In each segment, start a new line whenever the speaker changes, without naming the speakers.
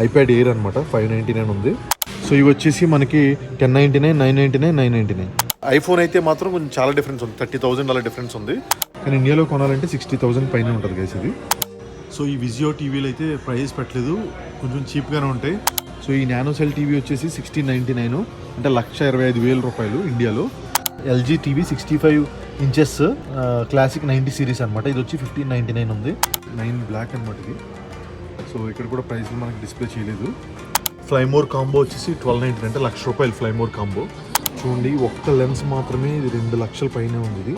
IPad air అనమాట 599 ఉంది. So ఇవి వచ్చేసి మనకి 1099, 999, 999. ఐఫోన్ అయితే మాత్రం కొంచెం చాలా డిఫరెన్స్ ఉంది, 30,000 అలా డిఫరెన్స్ ఉంది. కానీ ఇండియాలో కొనాలంటే 60,000 పైన ఉంటుంది గైస్ ఇది. సో ఈ విజియో టీవీలు అయితే ప్రైస్ పెట్టలేదు, కొంచెం చీప్గానే ఉంటాయి. సో ఈ నానో సెల్ టీవీ వచ్చేసి 1699, అంటే 1,25,000 రూపాయలు ఇండియాలో. LG TV 65 inches classic 90 series అనమాట. ఇది వచ్చి 1599 ఉంది. 9 బ్లాక్ అనమాట ఇది. సో ఇక్కడ కూడా ప్రైస్ మనకి డిస్ప్లే చేయలేదు. ఫ్లైమోర్ కాంబో వచ్చేసి 1299, అంటే 1,00,000 రూపాయలు ఫ్లైమోర్ కాంబో. చూడండి ఒక్క లెన్స్ మాత్రమే ఇది 2 లక్షల పైనే ఉంది ఇది.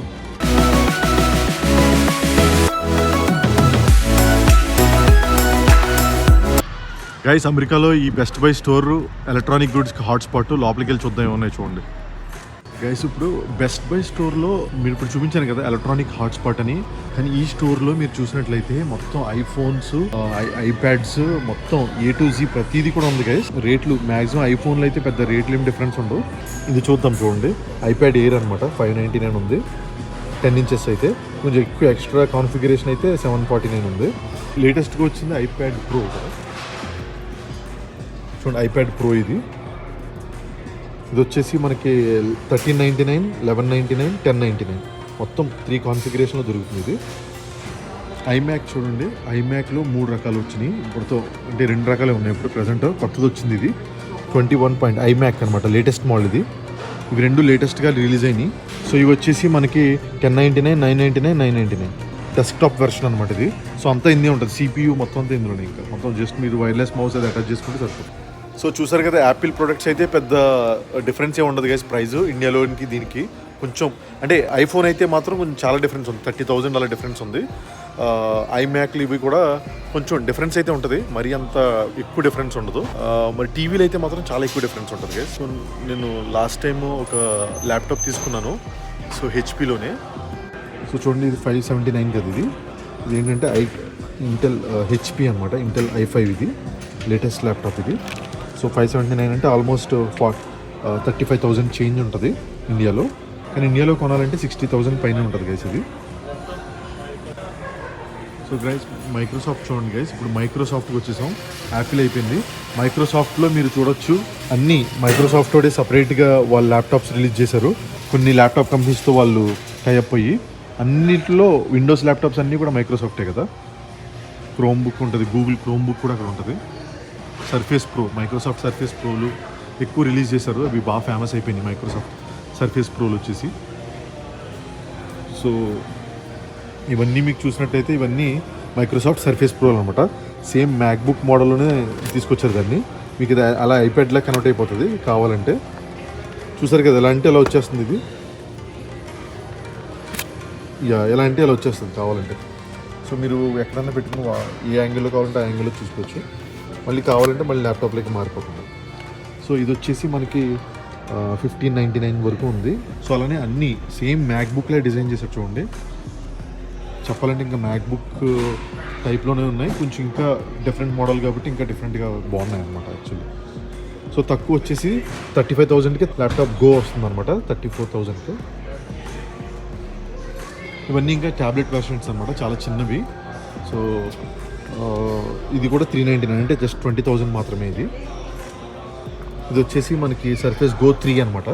గైస్ అమెరికాలో ఈ బెస్ట్ బై స్టోర్ ఎలక్ట్రానిక్ గుడ్స్కి హాట్స్పాట్. లోపలికి వెళ్ళి చూద్దాం ఏమన్నాయి చూడండి గైస్. ఇప్పుడు బెస్ట్ బై స్టోర్లో మీరు ఇప్పుడు చూపించాను కదా ఎలక్ట్రానిక్ హాట్స్పాట్ అని, కానీ ఈ స్టోర్లో మీరు చూసినట్లయితే మొత్తం ఐఫోన్స్, ఐప్యాడ్స్, మొత్తం A to Z ప్రతిదీ కూడా ఉంది గైస్. రేట్లు మ్యాక్సిమం ఐఫోన్లో అయితే పెద్ద రేట్లు ఏం డిఫరెన్స్ ఉండవు. ఇది చూద్దాం చూడండి. ఐప్యాడ్ ఎయిర్ అనమాట 599 ఉంది. 10 ఇంచెస్ అయితే కొంచెం ఎక్కువ ఎక్స్ట్రా కాన్ఫిగరేషన్ అయితే 749 ఉంది. లేటెస్ట్గా వచ్చింది ఐప్యాడ్ ప్రో చూడండి. ఐప్యాడ్ ప్రో ఇది వచ్చేసి మనకి 1399, 1199, 1099 మొత్తం 3 కాన్ఫిగరేషన్లో దొరుకుతుంది ఇది. ఐమ్యాక్ చూడండి. ఐమ్యాక్లో 3 రకాలు వచ్చినాయి ఇప్పుడు, అంటే 2 రకాలే ఉన్నాయి ఇప్పుడు ప్రజెంట్. కొత్తది వచ్చింది ఇది 21 ఐమ్యాక్ అనమాట, లేటెస్ట్ మోడల్ ఇది. ఇవి 2 లేటెస్ట్గా రిలీజ్ అయినాయి. సో ఇవి వచ్చేసి మనకి 1099, 999, 999 డెస్క్టాప్ వెర్షన్ అనమాట ఇది. సో అంతా ఇందే ఉంటుంది, CPU మొత్తం అంతా ఇందులోనే. ఇంకా మొత్తం జస్ట్ మీరు వైర్లెస్ మౌస్ అది అటాచ్ చేసుకుంటే సరిపోతుంది. సో చూసారు కదా, యాపిల్ ప్రొడక్ట్స్ అయితే పెద్ద డిఫరెన్స్ ఏ ఉండదు గైస్ ప్రైస్ ఇండియాలోనికి దీనికి. కొంచెం అంటే ఐఫోన్ అయితే మాత్రం కొంచెం చాలా డిఫరెన్స్ ఉంది, 30,000 అలా డిఫరెన్స్ ఉంది. ఐమ్యాక్లు ఇవి కూడా కొంచెం డిఫరెన్స్ అయితే ఉంటుంది, మరీ అంత ఎక్కువ డిఫరెన్స్ ఉండదు. మరి టీవీలు అయితే మాత్రం చాలా ఎక్కువ డిఫరెన్స్ ఉంటుంది గైస్. సో నేను లాస్ట్ టైం ఒక ల్యాప్టాప్ తీసుకున్నాను, సో హెచ్పిలోనే. సో చూడండి ఇది 579 కదా ఇది. ఇది ఏంటంటే ఇంటెల్ హెచ్పి అనమాట, ఇంటెల్ i5 ఇది లేటెస్ట్ ల్యాప్టాప్ ఇది. సో 579 అంటే ఆల్మోస్ట్ 35,000 చేంజ్ ఉంటుంది ఇండియాలో. కానీ ఇండియాలో కొనాలంటే 60,000 పైన ఉంటుంది గైస్ ఇది. సో గైస్ మైక్రోసాఫ్ట్ చూడండి గైస్. ఇప్పుడు మైక్రోసాఫ్ట్కి వచ్చేసాం, యాపిల్ అయిపోయింది. మైక్రోసాఫ్ట్లో మీరు చూడొచ్చు అన్నీ మైక్రోసాఫ్ట్ తోటే సపరేట్గా వాళ్ళు ల్యాప్టాప్స్ రిలీజ్ చేశారు. కొన్ని ల్యాప్టాప్ కంపెనీస్తో వాళ్ళు టైఅప్ అయ్యి, అన్నింటిలో విండోస్ ల్యాప్టాప్స్ అన్నీ కూడా మైక్రోసాఫ్టే కదా. క్రోమ్ బుక్ ఉంటుంది, గూగుల్ క్రోమ్ బుక్ కూడా అక్కడ ఉంటుంది. Surface pro, Microsoft surface Prolu ఎక్కువ రిలీజ్ చేశారు, అవి బాగా ఫేమస్ అయిపోయినాయి మైక్రోసాఫ్ట్ సర్ఫేస్ ప్రోలు వచ్చేసి. సో ఇవన్నీ మీకు చూసినట్టయితే ఇవన్నీ మైక్రోసాఫ్ట్ సర్ఫేస్ ప్రోలు అనమాట. సేమ్ మ్యాక్బుక్ మోడల్లోనే తీసుకొచ్చారు దాన్ని. మీకు ఇది అలా ఐప్యాడ్లా కన్వర్ట్ అయిపోతుంది కావాలంటే. చూసారు కదా ఎలా అంటే ఎలా వచ్చేస్తుంది ఇది. ఎలా అంటే ఎలా వచ్చేస్తుంది కావాలంటే. సో మీరు ఎక్కడన్నా పెట్టుకుని ఏ యాంగిల్లో కావాలంటే ఆ యాంగిల్లో చూసుకోవచ్చు. మళ్ళీ కావాలంటే మళ్ళీ ల్యాప్టాప్లోకి మారిపోతుంది. సో ఇది వచ్చేసి మనకి 1599 వరకు ఉంది. సో అలానే అన్నీ సేమ్ మ్యాక్బుక్లే డిజైన్ చేశారు చూడండి. చెప్పాలంటే ఇంకా మ్యాక్బుక్ టైప్లోనే ఉన్నాయి, కొంచెం ఇంకా డిఫరెంట్ మోడల్ కాబట్టి ఇంకా డిఫరెంట్గా బాగున్నాయి అనమాట యాక్చువల్లీ. సో తక్కువ వచ్చేసి 35,000కి ల్యాప్టాప్ గో వస్తుంది అనమాట, 34,000కి. ఇవన్నీ ఇంకా ట్యాబ్లెట్ వెర్షన్స్ అనమాట, చాలా చిన్నవి. సో ఇది కూడా 399, అంటే జస్ట్ 20,000 మాత్రమే ఇది. ఇది వచ్చేసి మనకి సర్ఫేస్ గో 3 అనమాట.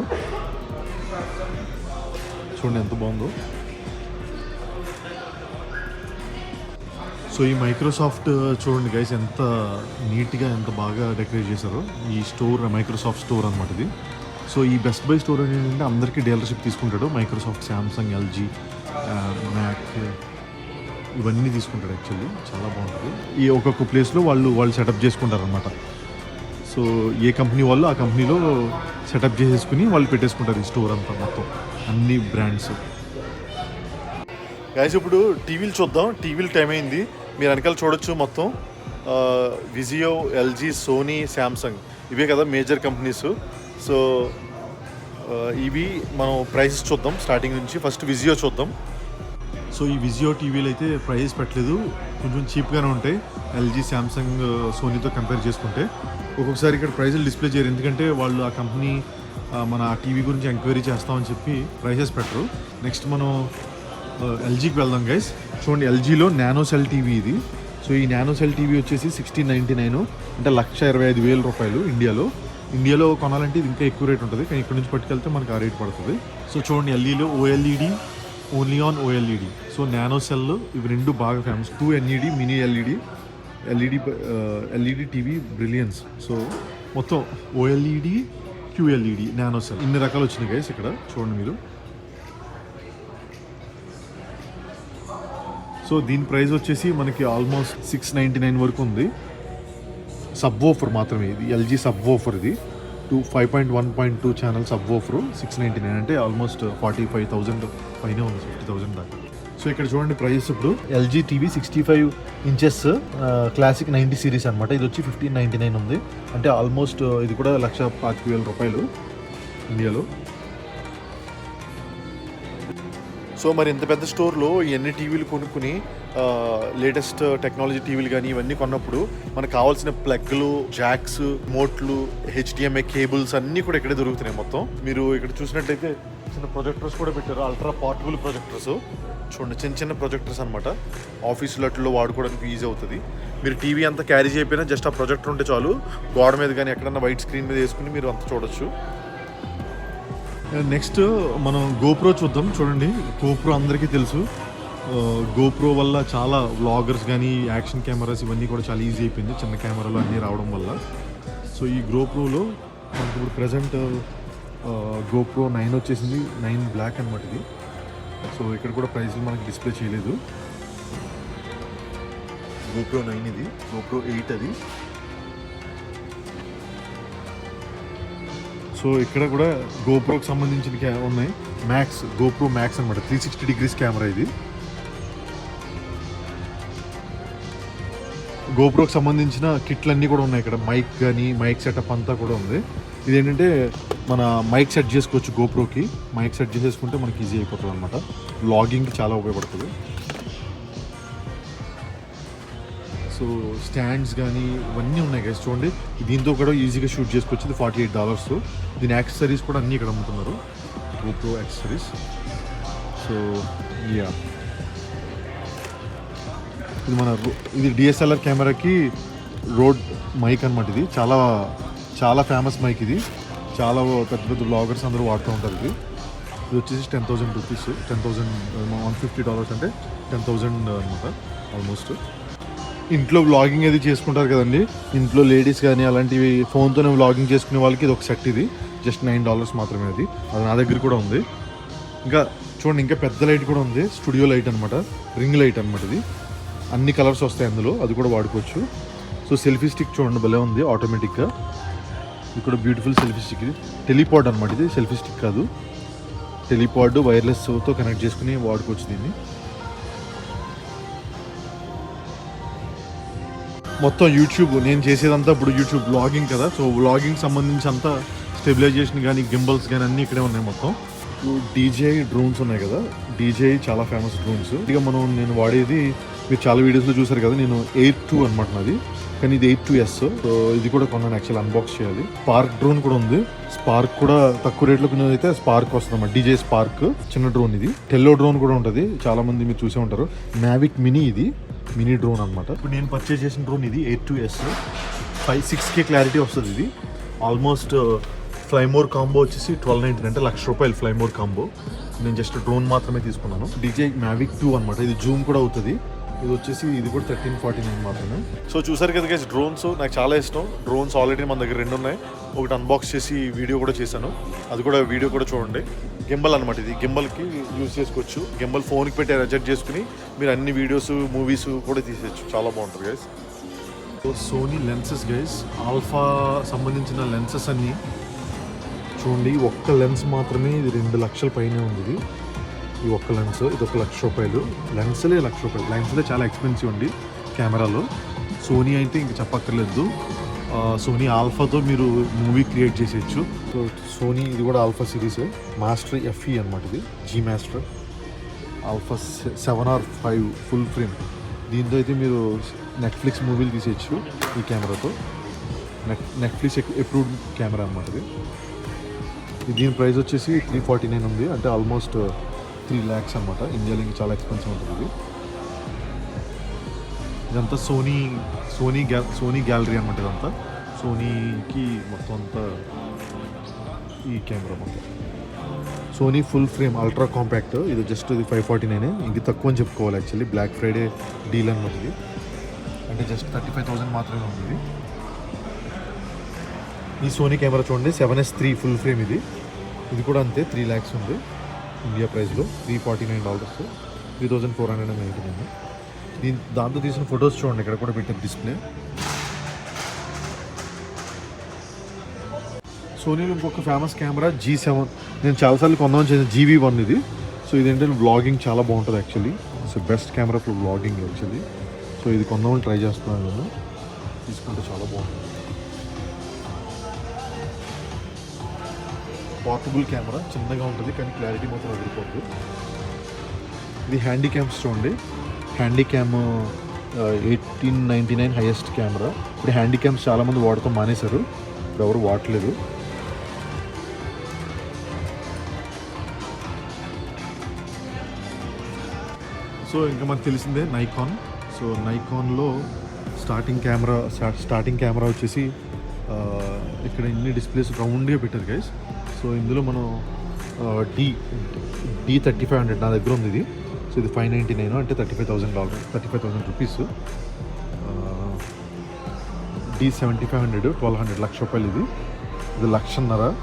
చూడండి ఎంత బాగుందో. సో ఈ మైక్రోసాఫ్ట్ చూడండి గైస్ ఎంత నీట్గా ఎంత బాగా డెకరేట్ చేశారో. ఈ స్టోర్ మైక్రోసాఫ్ట్ స్టోర్ అనమాట ఇది. సో ఈ బెస్ట్ బై స్టోర్ ఏంటంటే అందరికీ డీలర్షిప్ తీసుకుంటాడు. మైక్రోసాఫ్ట్, శాంసంగ్, ఎల్జీ, మ్యాక్ ఇవన్నీ తీసుకుంటాడు యాక్చువల్లీ. చాలా బాగుంటుంది. ఈ ఒక్కొక్క ప్లేస్లో వాళ్ళు సెటప్ చేసుకుంటారు అనమాట. సో ఏ కంపెనీ వాళ్ళు ఆ కంపెనీలో సెటప్ చేసేసుకుని వాళ్ళు పెట్టేసుకుంటారు ఈ స్టోర్ అంతా మొత్తం అన్ని బ్రాండ్స్. గైస్ ఇప్పుడు టీవీలు చూద్దాం. టీవీలు టైం అయింది. మీరు వెనకాల చూడొచ్చు మొత్తం విజియో, ఎల్జీ, సోనీ, శాంసంగ్ ఇవే కదా మేజర్ కంపెనీస్. సో ఇవి మనం ప్రైసెస్ చూద్దాం స్టార్టింగ్ నుంచి. ఫస్ట్ విజియో చూద్దాం. సో ఈ విజియో టీవీలు అయితే ప్రైస్ పెట్టలేదు, కొంచెం చీప్గానే ఉంటాయి ఎల్జీ, శాంసంగ్, సోనీతో కంపేర్ చేసుకుంటే. ఒక్కొక్కసారి ఇక్కడ ప్రైజులు డిస్ప్లే చేయరు, ఎందుకంటే వాళ్ళు ఆ కంపెనీ మన ఆ టీవీ గురించి ఎంక్వైరీ చేస్తామని చెప్పి ప్రైసెస్ పెట్టరు. నెక్స్ట్ మనం ఎల్జీకి వెళ్దాం గైస్. చూడండి ఎల్జీలో నానో సెల్ టీవీ ఇది. సో ఈ నానో సెల్ టీవీ వచ్చేసి 1699, అంటే 1,25,000 రూపాయలు ఇండియాలో కొనాలంటే ఇది ఇంకా ఎక్కువ రేట్ ఉంటుంది, కానీ ఇక్కడ నుంచి పట్టుకెళ్తే మనకు ఆ రేట్ పడుతుంది. సో చూడండి, ఎల్ఈలో OLED, only on OLED. So nano cell ఇవి రెండు బాగా ఫేమస్. 2 ఎన్ఈడి, mini LED TV brilliance. So మొత్తం ఓఎల్ఈడి, క్యూఎల్ఈడి, నానో సెల్ ఇన్ని రకాలు వచ్చినాయి గైస్. ఇక్కడ చూడండి మీరు. సో దీని ప్రైస్ వచ్చేసి మనకి ఆల్మోస్ట్ 699 వరకు ఉంది. సబ్ వూఫర్ మాత్రమే ఇది, ఎల్జీ సబ్ వూఫర్ ఇది. 5.1.2 ఛానల్ సబ్ వూఫర్ 699, అంటే ఆల్మోస్ట్ 45,000 పైన ఉంది, 50,000 దాకా. సో ఇక్కడ చూడండి ప్రైస్. ఇప్పుడు LG TV 65 inches classic 90 series అనమాట. ఇది వచ్చి 1599 ఉంది, అంటే ఆల్మోస్ట్ ఇది కూడా 1,25,000 రూపాయలు ఇండియాలో. సో మరి ఇంత పెద్ద స్టోర్లో ఎన్ని టీవీలు కొనుక్కుని లేటెస్ట్ టెక్నాలజీ టీవీలు కానీ ఇవన్నీ కొన్నప్పుడు మనకు కావాల్సిన ప్లగ్లు, జాక్స్, మోట్లు, హెచ్డిఎంఐ కేబుల్స్ అన్నీ కూడా ఇక్కడే దొరుకుతున్నాయి మొత్తం. మీరు ఇక్కడ చూసినట్టయితే చిన్న ప్రొజెక్టర్స్ కూడా పెట్టారు, అల్ట్రా పోర్టబుల్ ప్రొజెక్టర్స్. చూడండి, చిన్న ప్రొజెక్టర్స్ అనమాట. ఆఫీసులలో వాడుకోవడానికి ఈజీ అవుతుంది. మీరు టీవీ అంతా క్యారీ చేయకపోయినా జస్ట్ ఆ ప్రొజెక్టర్ ఉంటే చాలు, గోడ మీద కానీ ఎక్కడన్నా వైట్ స్క్రీన్ మీద వేసుకుని మీరు అంత చూడొచ్చు. నెక్స్ట్ మనం గోప్రో చూద్దాం. చూడండి, గోప్రో అందరికీ తెలుసు. గోప్రో వల్ల చాలా వ్లాగర్స్ కానీ యాక్షన్ కెమెరాస్ ఇవన్నీ కూడా చాలా ఈజీ అయిపోయింది, చిన్న కెమెరాలు అన్నీ రావడం వల్ల. సో ఈ గోప్రోలో మనకి ఇప్పుడు ప్రజెంట్ గోప్రో 9 వచ్చేసింది. 9 బ్లాక్ అనమాట ఇది. సో ఇక్కడ కూడా ప్రైస్లు మనకి డిస్ప్లే చేయలేదు. గోప్రో 9 ఇది, గోప్రో 8 అది. సో ఇక్కడ కూడా గోప్రోకి సంబంధించిన ఉన్నాయి. మ్యాక్స్, గోప్రో మ్యాక్స్ అనమాట, 360 డిగ్రీస్ కెమెరా ఇది. గోప్రోకి సంబంధించిన కిట్లు అన్నీ కూడా ఉన్నాయి ఇక్కడ. మైక్ కానీ మైక్ సెటప్ అంతా కూడా ఉంది. ఇదేంటంటే మన మైక్ సెట్ చేసుకోవచ్చు గోప్రోకి. మైక్ సెట్ చేసేసుకుంటే మనకి ఈజీ అయిపోతుంది అనమాట. వ్లాగింగ్కి చాలా ఉపయోగపడుతుంది. సో స్టాండ్స్ కానీ ఇవన్నీ ఉన్నాయి గైస్. చూడండి, దీంతో కూడా ఈజీగా షూట్ చేసుకోవచ్చు. ఇది $48. దీని యాక్సెసరీస్ కూడా అన్నీ ఇక్కడ అమ్ముతున్నారు, గోప్రో యాక్సెసరీస్. సో యా, ఇది డిఎస్ఎల్ఆర్ కెమెరాకి రోడ్ మైక్ అనమాట. ఇది చాలా ఫేమస్ మైక్. ఇది చాలా పెద్ద బ్లాగర్స్ అందరూ వాడుతూ ఉంటారు. ఇది వచ్చేసి 10,000 రూపీస్, $150 అంటే 10,000 అనమాట ఆల్మోస్ట్. ఇంట్లో వ్లాగింగ్ అది చేసుకుంటారు కదండి, ఇంట్లో లేడీస్ కానీ అలాంటివి ఫోన్తోనే వ్లాగింగ్ చేసుకునే వాళ్ళకి ఇది ఒక సెట్. ఇది జస్ట్ $9 మాత్రమే. అది నా దగ్గర కూడా ఉంది. ఇంకా చూడండి, ఇంకా పెద్ద లైట్ కూడా ఉంది, స్టూడియో లైట్ అనమాట, రింగ్ లైట్ అనమాట. ఇది అన్ని కలర్స్ వస్తాయి అందులో, అది కూడా వాడుకోవచ్చు. సో సెల్ఫీ స్టిక్ చూడండి, భలే ఉంది ఆటోమేటిక్గా. ఇది కూడా బ్యూటిఫుల్ సెల్ఫీ స్టిక్. ఇది టెలిపాడ్ అనమాట, ఇది సెల్ఫీ స్టిక్ కాదు. టెలిపాడ్ వైర్లెస్తో కనెక్ట్ చేసుకుని వాడుకోవచ్చు దీన్ని. మొత్తం యూట్యూబ్ నేను చేసేదంతా ఇప్పుడు యూట్యూబ్ వ్లాగింగ్ కదా. సో వ్లాగింగ్ సంబంధించి అంతా స్టెబిలైజేషన్ కానీ గింబల్స్ కానీ అన్నీ ఇక్కడే ఉన్నాయి మొత్తం. DJI డ్రోన్స్ ఉన్నాయి కదా, DJI చాలా ఫేమస్ డ్రోన్స్. ఇక నేను వాడేది మీరు చాలా వీడియోస్లో చూసారు కదా, నేను Air 2 అనమాట నాది, కానీ ఇది 8-2S. సో ఇది కూడా కొన్నాను, యాక్చువల్ అన్బాక్స్ చేయాలి. స్పార్క్ డ్రోన్ కూడా ఉంది. స్పార్క్ కూడా తక్కువ రేట్లో కొనేదైతే స్పార్క్ వస్తుంది అన్నమాట, DJI స్పార్క్ చిన్న డ్రోన్. ఇది టెల్లో డ్రోన్ కూడా ఉంటుంది, చాలా మంది మీరు చూసే ఉంటారు. మావిక్ మినీ, ఇది మినీ డ్రోన్ అనమాట. ఇప్పుడు నేను పర్చేజ్ చేసిన డ్రోన్ ఇది 8-2S. 6K క్లారిటీ వస్తుంది. ఇది ఆల్మోస్ట్ ఫ్లైమోర్ కాంబో వచ్చేసి 1299, అంటే ₹1,00,000 ఫ్లైమోర్ కాంబో. నేను జస్ట్ డ్రోన్ మాత్రమే తీసుకున్నాను. DJI Mavic 2 అనమాట. ఇది జూమ్ కూడా అవుతుంది. ఇది వచ్చేసి ఇది కూడా 1349 మాత్రమే. సో చూసారు కదా గైస్, డ్రోన్స్ నాకు చాలా ఇష్టం. డ్రోన్స్ ఆల్రెడీ మన దగ్గర 2 ఉన్నాయి. ఒకటి అన్బాక్స్ చేసి వీడియో కూడా చేశాను, అది కూడా వీడియో కూడా చూడండి. గింబల్ అనమాట, ఇది గింబల్కి యూజ్ చేసుకోవచ్చు. గింబల్ ఫోన్కి పెట్టి అడ్జస్ట్ చేసుకుని మీరు అన్ని వీడియోస్, మూవీస్ కూడా తీసేయచ్చు. చాలా బాగుంటుంది guys. So Sony lenses guys, Alpha సంబంధించిన లెన్సెస్ అన్నీ చూడండి. ఒక్క లెన్స్ మాత్రమే ఇది 2 లక్షల పైనే ఉంది. ఈ ఒక్క లెన్స్ ఇది ₹1,00,000. లెన్స్లే ₹1,00,000. లెన్స్లే చాలా ఎక్స్పెన్సివ్ అండి కెమెరాలో. సోనీ అయితే ఇంక చెప్పక్కర్లేదు. సోనీ ఆల్ఫాతో మీరు మూవీ క్రియేట్ చేసేయచ్చు. సో సోనీ ఇది కూడా ఆల్ఫా సిరీస్, మాస్టర్ FE అనమాట. ఇది G master alpha 7R5 full frame. దీంతో అయితే మీరు నెట్ఫ్లిక్స్ మూవీలు తీసేయచ్చు ఈ కెమెరాతో. నెట్ఫ్లిక్స్ అప్రూవ్డ్ కెమెరా అనమాట ఇది. దీని ప్రైస్ వచ్చేసి 349 ఉంది, అంటే ఆల్మోస్ట్ 3 lakhs అనమాట. ఇండియాలో ఇంకా చాలా ఎక్స్పెన్సివ్ ఉంటుంది ఇది. ఇదంతా సోనీ గ్యాలరీ అనమాట. ఇదంతా సోనీకి మొత్తం అంతా ఈ కెమెరా మొత్తం Sony full frame ultra compact. ఇది జస్ట్ ఇది 549, ఇంక తక్కువ అని చెప్పుకోవాలి. యాక్చువల్లీ బ్లాక్ ఫ్రైడే డీల్ అనమాట ఇది. అంటే జస్ట్ 35,000 మాత్రమే ఉంది. ఈ సోనీ కెమెరా చూడండి, 7S3 ఫుల్ ఫ్రేమ్. ఇది కూడా అంతే 3 lakhs ఉంది ఇండియా ప్రైస్లో. $349, 3,499. దాంతో తీసిన ఫొటోస్ చూడండి, ఇక్కడ కూడా పెట్టారు డిస్ప్లే. సోనీలో ఇంకొక ఫేమస్ కెమెరా G7. నేను చాలాసార్లు కొందామని చేసిన GV1 ఇది. సో ఇదేంటంటే వ్లాగింగ్ చాలా బాగుంటుంది actually. So best camera for vlogging actually. So ఇది కొందామని ట్రై చేస్తున్నాను నేను. తీసుకుంటే చాలా బాగుంటుంది. పోర్టబుల్ కెమెరా, చిన్నగా ఉంటుంది కానీ క్లారిటీ మాత్రం అదిరిపోతుంది. ఇది హ్యాండీ క్యామ్స్ చూడండి. Handy cam 1899 highest camera. ఇప్పుడు హ్యాండీ క్యామ్స్ చాలామంది వాడటం మానేశారు, ఇప్పుడు ఎవరు వాడట్లేదు. సో ఇంకా మనకు తెలిసిందే నైకాన్. సో నైకాన్లో స్టార్టింగ్ కెమెరా వచ్చేసి ఇక్కడ ఇన్ని డిస్ప్లేస్ రౌండ్గా పెట్టారు గైస్. సో ఇందులో మనం D3500 నా దగ్గర ఉంది ఇది. సో ఇది 599 అంటే $35,000, 35,000 రూపీస్. D7500 1200, ₹1,00,000 ఇది. ఇది $1,50,000.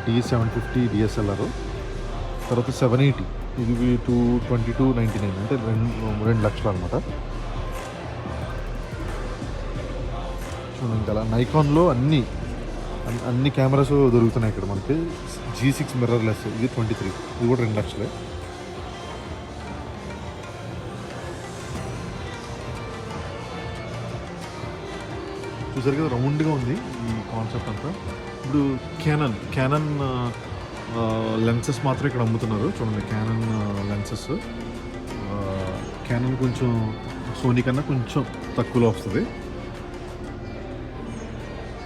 D750 DSLR. తర్వాత 780 ఇది 2299 అంటే 2 లక్షలు అనమాట. చూడండి అలా నైకాన్లో అన్ని కెమెరాస్ దొరుకుతున్నాయి ఇక్కడ మనకి. G6 మిర్రర్లెస్ ఇది 23, ఇది కూడా 2 లక్షలే. చూసారు కదా, రౌండ్గా ఉంది ఈ కాన్సెప్ట్ అంతా. ఇప్పుడు క్యానన్ లెన్సెస్ మాత్రం ఇక్కడ అమ్ముతున్నారు. చూడండి క్యానన్ లెన్సెస్. క్యానన్ కొంచెం సోనీ కన్నా కొంచెం తక్కువలో వస్తుంది.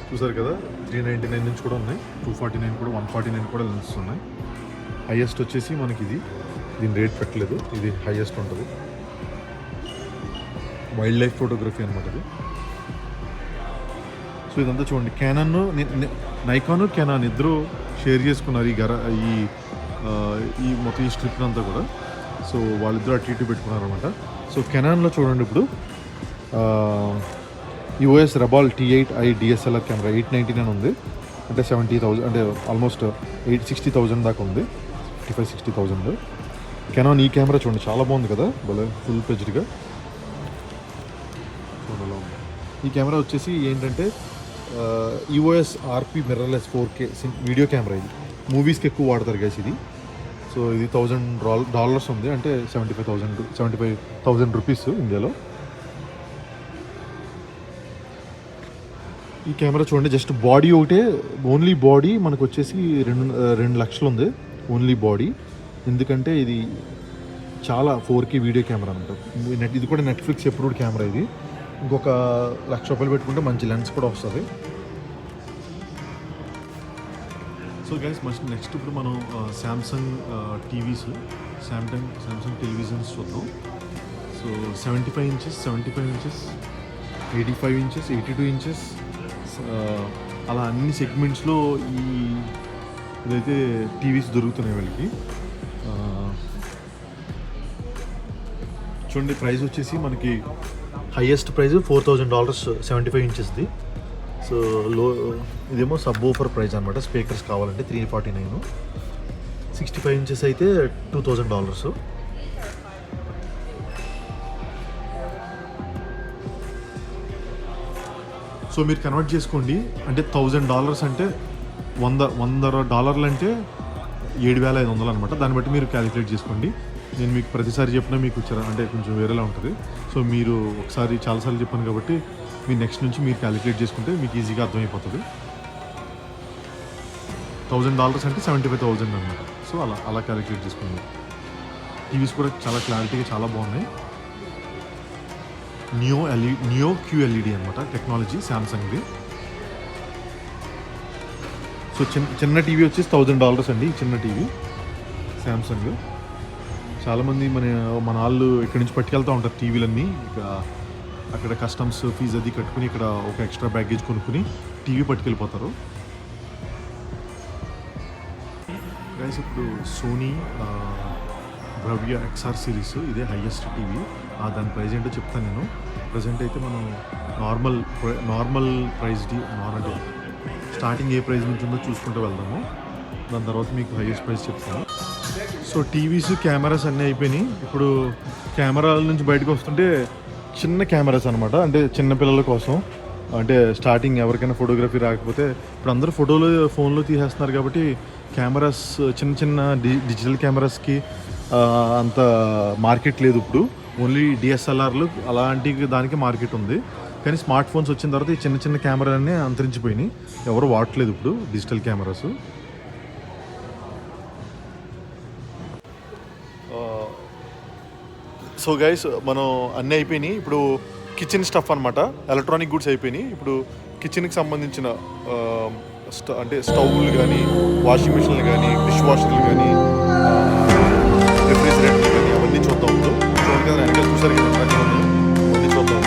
చూసారు కదా, 399 నుంచి కూడా ఉన్నాయి, 249 కూడా, 149 కూడా లెన్సెస్ ఉన్నాయి. హైయెస్ట్ వచ్చేసి మనకి దీని రేట్ పెట్టలేదు, ఇది హైయెస్ట్ ఉంటుంది. వైల్డ్ లైఫ్ ఫోటోగ్రఫీ అనమాట ఇది. సో ఇదంతా చూడండి, నైకాన్ కెనాన్ ఇద్దరు షేర్ చేసుకున్నారు ఈ మొత్తం ఈ స్ట్రిప్ అంతా కూడా. సో వాళ్ళిద్దరూ అటు ఇటు పెట్టుకున్నారు అనమాట. సో కెనాన్లో చూడండి ఇప్పుడు EOS Rebel T8i DSLR camera 899 ఉంది. అంటే 70,000, అంటే ఆల్మోస్ట్ 60,000 దాకా ఉంది, 55-60,000. కెనాన్ ఈ కెమెరా చూడండి చాలా బాగుంది కదా, భలే ఫుల్ ఫ్లెడ్జ్డ్గా చూడాలి. ఈ కెమెరా వచ్చేసి ఏంటంటే EOS RP mirrorless 4K video camera. ఇది మూవీస్కి ఎక్కువ వాడతారు గైస్ ఇది. సో ఇది $1,000 ఉంది, అంటే 75,000 రూపీస్ ఇండియాలో. ఈ కెమెరా చూడండి, జస్ట్ బాడీ ఒకటే, ఓన్లీ బాడీ మనకు వచ్చేసి 2 లక్షలు ఉంది ఓన్లీ బాడీ. ఎందుకంటే ఇది చాలా 4K వీడియో కెమెరా అనమాట. ఇది కూడా నెట్ఫ్లిక్స్ అప్రూవ్డ్ కెమెరా. ఇది ఇంకొక $1,00,000 పెట్టుకుంటే మంచి లెన్స్ కూడా వస్తుంది. సో గైస్ నెక్స్ట్ ఇప్పుడు మనం శాంసంగ్ టీవీస్, శాంసంగ్ టెలివిజన్స్ చూద్దాం. సో 75 inches, 85 inches, 82 inches, అలా అన్ని సెగ్మెంట్స్లో ఇదైతే టీవీస్ దొరుకుతున్నాయి వీళ్ళకి. చూడండి, ప్రైస్ వచ్చేసి మనకి హైయెస్ట్ ప్రైస్ $4,000 75 ఇంచెస్ది. సో ఇదేమో సబ్ ఓఫర్ ప్రైస్ అనమాట. స్పీకర్స్ కావాలంటే $349. 65 inches అయితే $2,000. సో మీరు కన్వర్ట్ చేసుకోండి, అంటే $1,000 అంటే $100 అంటే 7,500 అనమాట. దాన్ని బట్టి మీరు క్యాలిక్యులేట్ చేసుకోండి. నేను మీకు ప్రతిసారి చెప్పినా మీకు అంటే కొంచెం వేరేలా ఉంటుంది. సో మీరు ఒకసారి చాలాసార్లు చెప్పాను కాబట్టి మీరు నెక్స్ట్ నుంచి మీరు క్యాలిక్యులేట్ చేసుకుంటే మీకు ఈజీగా అర్థమైపోతుంది. $1,000 అంటే 75,000 అనమాట. సో అలా క్యాలిక్యులేట్ చేసుకోండి. టీవీస్ కూడా చాలా క్లారిటీగా చాలా బాగున్నాయి. నియో QLED అనమాట టెక్నాలజీ శాంసంగ్ది. సో చిన్న టీవీ వచ్చేసి $1,000 అండి. చిన్న టీవీ శాంసంగ్. చాలామంది మన వాళ్ళు ఇక్కడి నుంచి పట్టుకెళ్తూ ఉంటారు టీవీలన్నీ. ఇక అక్కడ కస్టమ్స్ ఫీజు అది కట్టుకుని ఇక్కడ ఒక ఎక్స్ట్రా బ్యాగేజ్ కొనుక్కుని టీవీ పట్టుకెళ్ళిపోతారు. గైస్ ఇప్పుడు సోనీ బ్రవ్య XR సిరీస్ ఇదే హైయెస్ట్ టీవీ. దాని ప్రైస్ ఏంటో చెప్తాను నేను. ప్రజెంట్ అయితే మనం నార్మల్ ప్రైస్ అంటే స్టార్టింగ్ ఏ ప్రైస్ నుంచి ఉందో చూసుకుంటూ వెళ్దాము. దాని తర్వాత మీకు హైయెస్ట్ ప్రైస్ చెప్తాను. సో టీవీస్ కెమెరాస్ అన్నీ అయిపోయినాయి. ఇప్పుడు కెమెరాల నుంచి బయటకు వస్తుంటే చిన్న కెమెరాస్ అనమాట, అంటే చిన్న పిల్లల కోసం. అంటే స్టార్టింగ్ ఎవరికైనా ఫోటోగ్రఫీ రాకపోతే ఇప్పుడు అందరూ ఫోటోలు ఫోన్లో తీసేస్తున్నారు కాబట్టి కెమెరాస్ చిన్న డిజిటల్ కెమెరాస్కి అంత మార్కెట్ లేదు ఇప్పుడు. ఓన్లీ DSLRలు అలాంటి దానికి మార్కెట్ ఉంది. కానీ స్మార్ట్ ఫోన్స్ వచ్చిన తర్వాత ఈ చిన్న కెమెరాలన్నీ అంతరించిపోయినాయి, ఎవరు వాడట్లేదు ఇప్పుడు డిజిటల్ కెమెరాస్. సో గైస్ మనం అన్నీ అయిపోయినాయి. ఇప్పుడు కిచెన్ స్టఫ్ అనమాట, ఎలక్ట్రానిక్ గుడ్స్ అయిపోయినాయి. ఇప్పుడు కిచెన్కి సంబంధించిన అంటే స్టవ్లు కానీ, వాషింగ్ మిషన్లు కానీ, డిష్ వాషర్లు కానీ, రిఫ్రిజిరేటర్లు కానీ అవన్నీ చూద్దాం. చూడండి కదా వెనకాల చూసారు కదా, అవన్నీ చూద్దాం.